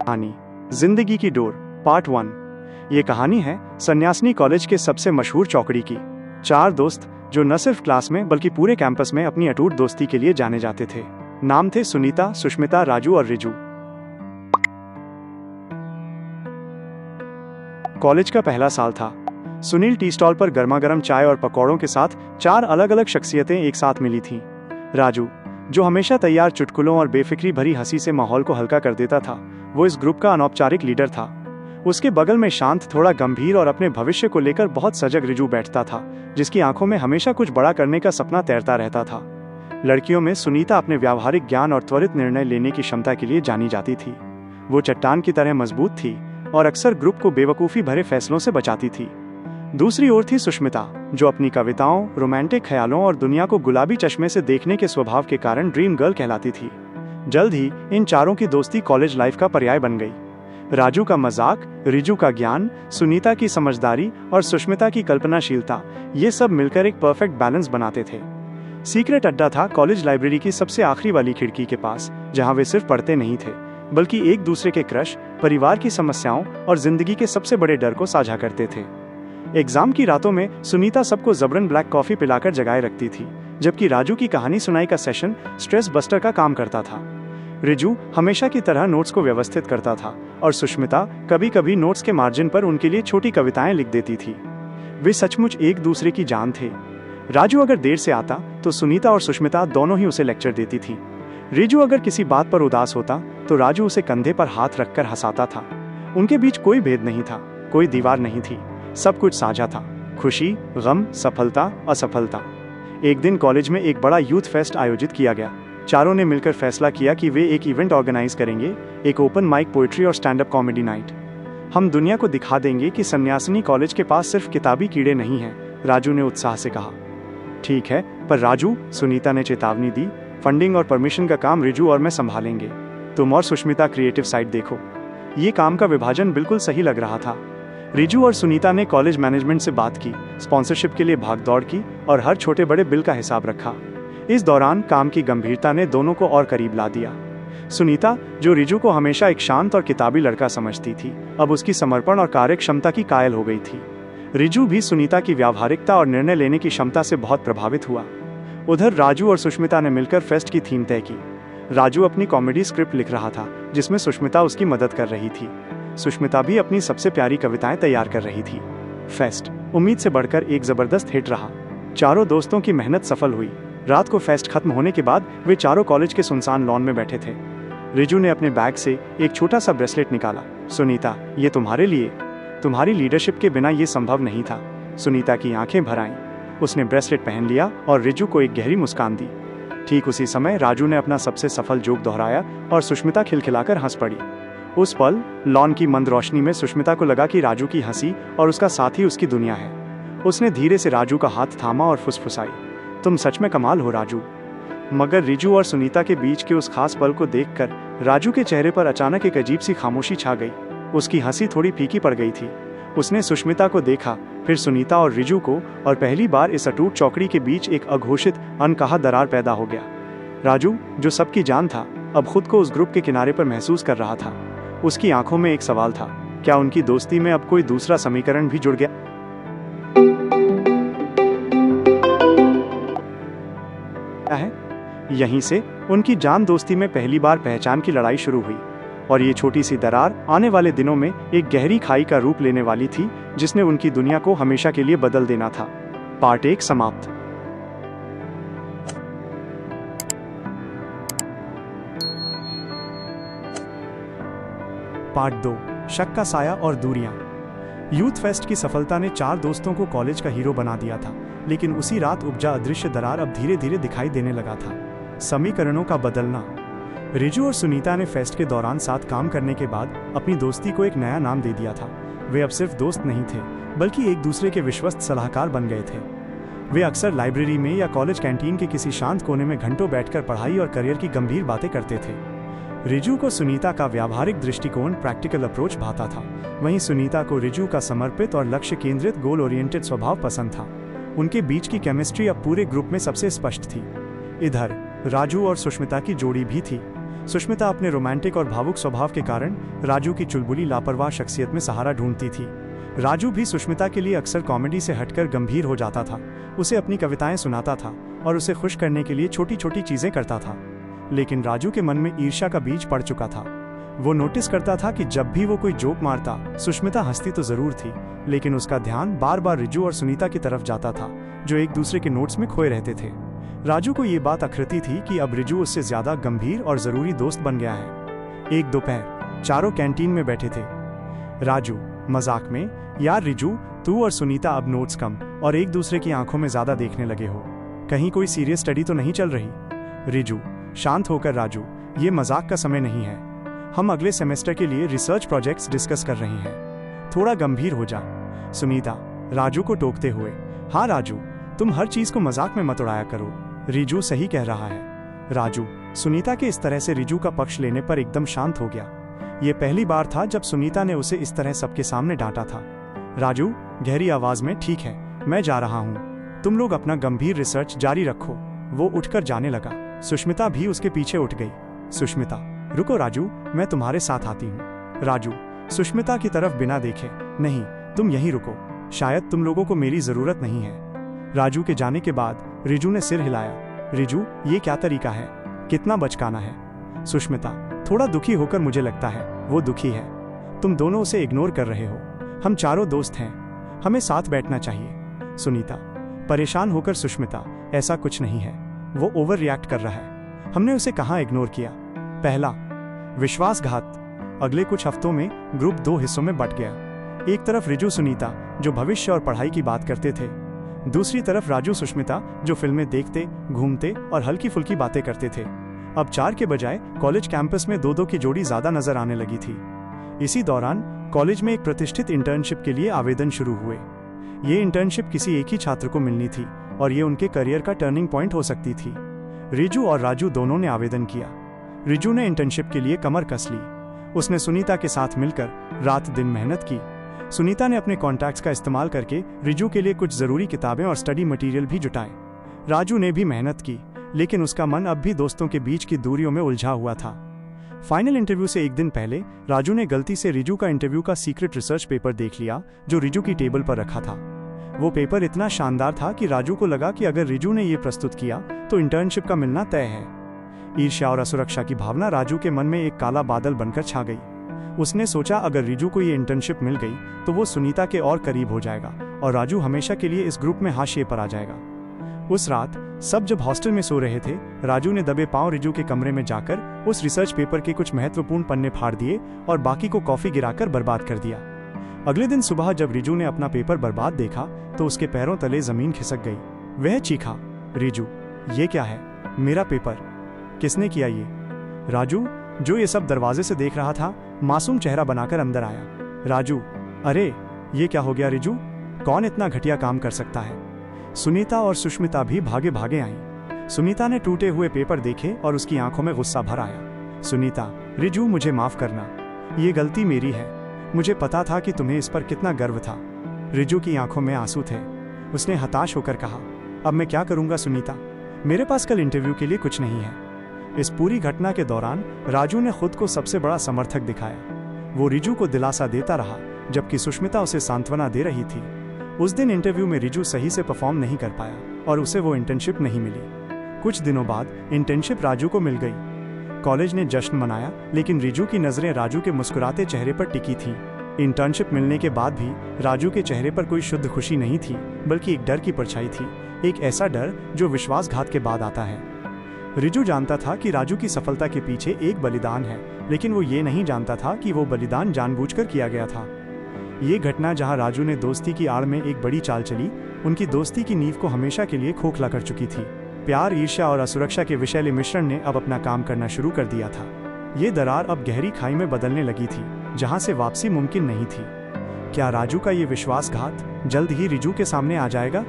कहानी जिंदगी की डोर पार्ट 1। ये कहानी है सन्यासिनी कॉलेज के सबसे मशहूर चौकड़ी की। 4 दोस्त जो न सिर्फ क्लास में बल्कि पूरे कैंपस में अपनी अटूट दोस्ती के लिए जाने जाते थे। नाम थे सुनीता, सुष्मिता, राजू और रिजू। कॉलेज का पहला साल था। सुनील टी स्टॉल पर गर्मा गर्म चाय और पकौड़ों के साथ 4 अलग अलग शख्सियतें एक साथ मिली थीं। राजू, जो हमेशा तैयार चुटकुलों और बेफिक्री भरी हंसी से माहौल को हल्का कर देता था, वो इस ग्रुप का अनौपचारिक लीडर था। उसके बगल में शांत, थोड़ा गंभीर और अपने भविष्य को लेकर बहुत सजग रिजू बैठता था, जिसकी आंखों में हमेशा कुछ बड़ा करने का सपना तैरता रहता था। लड़कियों में सुनीता अपने व्यावहारिक ज्ञान और त्वरित निर्णय लेने की क्षमता के लिए जानी जाती थी। वो चट्टान की तरह मजबूत थी और अक्सर ग्रुप को बेवकूफ़ी भरे फैसलों से बचाती थी। दूसरी ओर थी सुष्मिता, जो अपनी कविताओं, रोमांटिक ख्यालों और दुनिया को गुलाबी चश्मे से देखने के स्वभाव के कारण ड्रीम गर्ल कहलाती थी। जल्द ही इन चारों की दोस्ती कॉलेज लाइफ का पर्याय बन गई। राजू का मजाक, रिजू का ज्ञान, सुनीता की समझदारी और सुष्मिता की कल्पनाशीलता, ये सब मिलकर एक परफेक्ट बैलेंस बनाते थे। सीक्रेट अड्डा था कॉलेज लाइब्रेरी की सबसे आखिरी वाली खिड़की के पास, जहां वे सिर्फ पढ़ते नहीं थे बल्कि एक दूसरे के क्रश, परिवार की समस्याओं और जिंदगी के सबसे बड़े डर को साझा करते थे। एग्जाम की रातों में सुनीता सबको जबरन ब्लैक कॉफी पिलाकर जगाए रखती थी, जबकि राजू की कहानी सुनाई का सेशन स्ट्रेस बस्टर का काम करता था। रिजू हमेशा की तरह नोट्स को व्यवस्थित करता था और सुष्मिता कभी कभी नोट्स के मार्जिन पर उनके लिए छोटी कविताएं लिख देती थी। वे सचमुच एक दूसरे की जान थे। राजू अगर देर से आता तो सुनीता और सुष्मिता दोनों ही उसे लेक्चर देती थी। रिजू अगर किसी बात पर उदास होता तो राजू उसे कंधे पर हाथ रखकर हंसाता था। उनके बीच कोई भेद नहीं था, कोई दीवार नहीं थी, सब कुछ साझा था। खुशी, गम, सफलता, असफलता। एक दिन कॉलेज में एक बड़ा यूथ फेस्ट आयोजित किया गया। चारों ने मिलकर फैसला किया कि वे एक इवेंट ऑर्गेनाइज करेंगे, एक ओपन माइक, पोएट्री और स्टैंड अप कॉमेडी नाइट। हम दुनिया को दिखा देंगे कि सन्यासिनी कॉलेज के पास सिर्फ किताबी कीड़े नहीं हैं, राजू ने उत्साह से कहा। ठीक है, पर राजू, सुनीता ने चेतावनी दी, फंडिंग और परमिशन का काम रिजू और मैं संभालेंगे। तुम और सुष्मिता क्रिएटिव साइड देखो। ये काम का विभाजन बिल्कुल सही लग रहा था। रिजू और सुनीता ने कॉलेज मैनेजमेंट से बात की, स्पॉन्सरशिप के लिए भागदौड़ की और हर छोटे बड़े बिल का हिसाब रखा। इस दौरान काम की गंभीरता ने दोनों को और करीब ला दिया। सुनीता, जो रिजू को हमेशा एक शांत और किताबी लड़का समझती थी, अब उसकी समर्पण और कार्यक्षमता की कायल हो गई थी। रिजू भी सुनीता की व्यावहारिकता और निर्णय लेने की क्षमता से बहुत प्रभावित हुआ। उधर राजू और सुष्मिता ने मिलकर फेस्ट की थीम तय की। राजू अपनी कॉमेडी स्क्रिप्ट लिख रहा था, जिसमें सुष्मिता उसकी मदद कर रही थी। सुष्मिता भी अपनी सबसे प्यारी कविताएं तैयार कर रही थी। फेस्ट उम्मीद से बढ़कर एक जबरदस्त हिट रहा। चारों दोस्तों की मेहनत सफल हुई। रात को फेस्ट खत्म होने के बाद वे चारों कॉलेज के सुनसान लॉन में बैठे थे। रिजू ने अपने बैग से एक छोटा सा ब्रेसलेट निकाला। सुनीता, ये तुम्हारे लिए। तुम्हारी लीडरशिप के बिना ये संभव नहीं था। सुनीता की आंखें भर आईं। उसने ब्रेसलेट पहन लिया और रिजू को एक गहरी मुस्कान दी। ठीक उसी समय राजू ने अपना सबसे सफल जोक दोहराया और सुष्मिता खिलखिलाकर हंस पड़ी। उस पल लॉन की मंद रोशनी में सुष्मिता को लगा कि राजू की हंसी और उसका साथी उसकी दुनिया है। उसने धीरे से राजू का हाथ थामा और फुसफुसाई, तुम सच में कमाल हो राजू। मगर रिजू और सुनीता के बीच के उस खास पल को देखकर राजू के चेहरे पर अचानक एक अजीब सी खामोशी छा गई। उसकी हंसी थोड़ी फीकी पड़ गई थी। उसने सुष्मिता को देखा, फिर सुनीता और रिजू को, और पहली बार इस अटूट चौकड़ी के बीच एक अघोषित, अनकहा दरार पैदा हो गया। राजू, जो सबकी जान था, अब खुद को उस ग्रुप के किनारे पर महसूस कर रहा था। उसकी आंखों में एक सवाल था, क्या उनकी दोस्ती में अब कोई दूसरा समीकरण भी जुड़ गया है? यहीं से उनकी जान दोस्ती में पहली बार पहचान की लड़ाई शुरू हुई, और ये छोटी सी दरार आने वाले दिनों में एक गहरी खाई का रूप लेने वाली थी, जिसने उनकी दुनिया को हमेशा के लिए बदल देना था। पार्ट 1 समाप्त। पार्ट 2, शक का साया और दूरियां। यूथ फेस्ट की सफलता ने 4 दोस्तों को कॉलेज का हीरो बना दिया था, लेकिन उसी रात उपजा अदृश्य दरार अब धीरे धीरे दिखाई देने लगा था। समीकरणों का बदलना। रिजू और सुनीता ने फेस्ट के दौरान साथ काम करने के बाद अपनी दोस्ती को एक नया नाम दे दिया था। वे अब सिर्फ दोस्त नहीं थे, बल्कि एक दूसरे के विश्वस्त सलाहकार बन गए थे। वे अक्सर लाइब्रेरी में या कॉलेज कैंटीन के किसी शांत कोने में घंटों बैठकर पढ़ाई और करियर की गंभीर बातें करते थे। रिजू को सुनीता का व्यावहारिक दृष्टिकोण, प्रैक्टिकल अप्रोच भाता था, वहीं सुनीता को रिजू का समर्पित और लक्ष्य केंद्रित, गोल ओरिएंटेड स्वभाव पसंद था। उनके बीच की केमिस्ट्री अब पूरे ग्रुप में सबसे स्पष्ट थी। इधर राजू और सुष्मिता की जोड़ी भी थी। सुष्मिता अपने रोमांटिक और भावुक स्वभाव के कारण राजू की चुलबुली लापरवाह शख्सियत में सहारा ढूंढती थी। राजू भी सुष्मिता के लिए अक्सर कॉमेडी से हटकर गंभीर हो जाता था, उसे अपनी कविताएं सुनाता था और उसे खुश करने के लिए छोटी छोटी चीजें करता था। लेकिन राजू के मन में ईर्ष्या का बीज पड़ चुका था। वो नोटिस करता था कि जब भी वो कोई जोक मारता, सुष्मिता हंसती तो जरूर थी, लेकिन उसका ध्यान बार बार रिजू और सुनीता की तरफ जाता था, जो एक दूसरे के नोट्स में खोए रहते थे। राजू को ये बात अखरती थी कि अब रिजू उससे ज्यादा गंभीर और जरूरी दोस्त बन गया है। एक दोपहर चारों कैंटीन में बैठे थे। राजू मजाक में, यार रिजू, तू और सुनीता अब नोट्स कम और एक दूसरे की आंखों में ज्यादा देखने लगे हो, कहीं कोई सीरियस स्टडी तो नहीं चल रही? रिजू शांत होकर, राजू ये मजाक का समय नहीं है, हम अगले सेमेस्टर के लिए रिसर्च प्रोजेक्ट्स डिस्कस कर रहे हैं, थोड़ा गंभीर हो जा। सुनीता राजू को टोकते हुए, हाँ राजू, तुम हर चीज को मजाक में मत उड़ाया करो, रिजू सही कह रहा है। राजू सुनीता के इस तरह से रिजू का पक्ष लेने पर एकदम शांत हो गया। ये पहली बार था जब सुनीता ने उसे इस तरह सबके सामने डांटा था। राजू गहरी आवाज में, ठीक है, मैं जा रहा हूँ, तुम लोग अपना गंभीर रिसर्च जारी रखो। वो उठकर जाने लगा। सुष्मिता भी उसके पीछे उठ गई। सुष्मिता, रुको राजू, मैं तुम्हारे साथ आती हूँ। राजू सुष्मिता की तरफ बिना देखे, नहीं, तुम यहीं रुको, शायद तुम लोगों को मेरी जरूरत नहीं है। राजू के जाने के बाद रिजू ने सिर हिलाया। रिजू ये क्या तरीका है, कितना बचकाना है। सुष्मिता थोड़ा दुखी होकर, मुझे लगता है वो दुखी है, तुम दोनों उसे इग्नोर कर रहे हो, हम चारों दोस्त हैं, हमें साथ बैठना चाहिए। सुनीता परेशान होकर, सुष्मिता ऐसा कुछ नहीं है, वो ओवर रिएक्ट कर रहा है, हमने उसे कहाँ इग्नोर किया। पहला विश्वासघात। अगले कुछ हफ्तों में ग्रुप 2 हिस्सों में बंट गया। एक तरफ रिजू सुनीता जो भविष्य और पढ़ाई की बात करते थे, दूसरी तरफ राजू सुष्मिता जो फिल्में देखते, घूमते और हल्की फुल्की बातें करते थे। अब 4 के बजाय कॉलेज कैंपस में 2-2 की जोड़ी ज्यादा नजर आने लगी थी। इसी दौरान कॉलेज में एक प्रतिष्ठित इंटर्नशिप के लिए आवेदन शुरू हुए। ये इंटर्नशिप किसी एक ही छात्र को मिलनी थी और ये उनके करियर का टर्निंग पॉइंट हो सकती थी। रिजू और राजू दोनों ने आवेदन किया। रिजू ने इंटर्नशिप के लिए कमर कस ली। उसने सुनीता के साथ मिलकर रात दिन मेहनत की। सुनीता ने अपने कॉन्टैक्ट्स का इस्तेमाल करके रिजू के लिए कुछ जरूरी किताबें और स्टडी मटेरियल भी जुटाए। राजू ने भी मेहनत की, लेकिन उसका मन अब भी दोस्तों के बीच की दूरियों में उलझा हुआ था। फाइनल इंटरव्यू से एक दिन पहले राजू ने गलती से रिजू का इंटरव्यू का सीक्रेट रिसर्च पेपर देख लिया, जो रिजू की टेबल पर रखा था। वो पेपर इतना शानदार था कि राजू को लगा कि अगर रिजू ने ये प्रस्तुत किया तो इंटर्नशिप का मिलना तय है। ईर्ष्या और असुरक्षा की भावना राजू के मन में एक काला बादल बनकर छा गई। उसने सोचा अगर रिजू को ये इंटर्नशिप मिल गई तो वो सुनीता के और करीब हो जाएगा और राजू हमेशा के लिए इस ग्रुप में हाशिए पर आ जाएगा। उस रात सब जब हॉस्टल में सो रहे थे, राजू ने दबे पांव रिजू के कमरे में जाकर उस रिसर्च पेपर के कुछ महत्वपूर्ण पन्ने फाड़ दिए और बाकी को कॉफी गिराकर बर्बाद कर दिया। अगले दिन सुबह जब रिजू ने अपना पेपर बर्बाद देखा तो उसके पैरों तले जमीन खिसक गई। वह चीखा, रिजू ये क्या है, मेरा पेपर किसने किया ये? राजू जो ये सब दरवाजे से देख रहा था, मासूम चेहरा बनाकर अंदर आया। राजू, अरे ये क्या हो गया रिजू, कौन इतना घटिया काम कर सकता है? सुनीता और सुष्मिता भी भागे भागे आईं। सुनीता ने टूटे हुए पेपर देखे और उसकी आंखों में गुस्सा भर आया। सुनीता, रिजू मुझे माफ करना, ये गलती मेरी है, मुझे पता था कि तुम्हें इस पर कितना गर्व था। रिजू की आंखों में आंसू थे। उसने हताश होकर कहा, अब मैं क्या करूंगा सुनीता, मेरे पास कल इंटरव्यू के लिए कुछ नहीं है। इस पूरी घटना के दौरान राजू ने खुद को सबसे बड़ा समर्थक दिखाया। वो रिजू को दिलासा देता रहा जबकि सुष्मिता उसे सांत्वना दे रही थी। उस दिन इंटरव्यू में रिजू सही से परफॉर्म नहीं कर पाया और उसे वो इंटर्नशिप नहीं मिली। कुछ दिनों बाद इंटर्नशिप राजू को मिल गई। कॉलेज ने जश्न मनाया, लेकिन रिजू की नजरें राजू के मुस्कुराते चेहरे पर टिकी थीं। इंटर्नशिप मिलने के बाद भी राजू के चेहरे पर कोई शुद्ध खुशी नहीं थी, बल्कि एक डर की परछाई थी, एक ऐसा डर जो विश्वासघात के बाद आता है। रिजू जानता था कि राजू की सफलता के पीछे एक बलिदान है, लेकिन वो ये नहीं जानता था कि वो बलिदान जानबूझकर किया गया था। ये घटना जहां राजू ने दोस्ती की आड़ में एक बड़ी चाल चली, उनकी दोस्ती की नींव को हमेशा के लिए खोखला कर चुकी थी। प्यार, ईर्ष्या और असुरक्षा के विषैले मिश्रण ने अब अपना काम करना शुरू कर दिया था। ये दरार अब गहरी खाई में बदलने लगी थी, जहां से वापसी मुमकिन नहीं थी। क्या राजू का ये विश्वासघात जल्द ही रिजू के सामने आ जाएगा?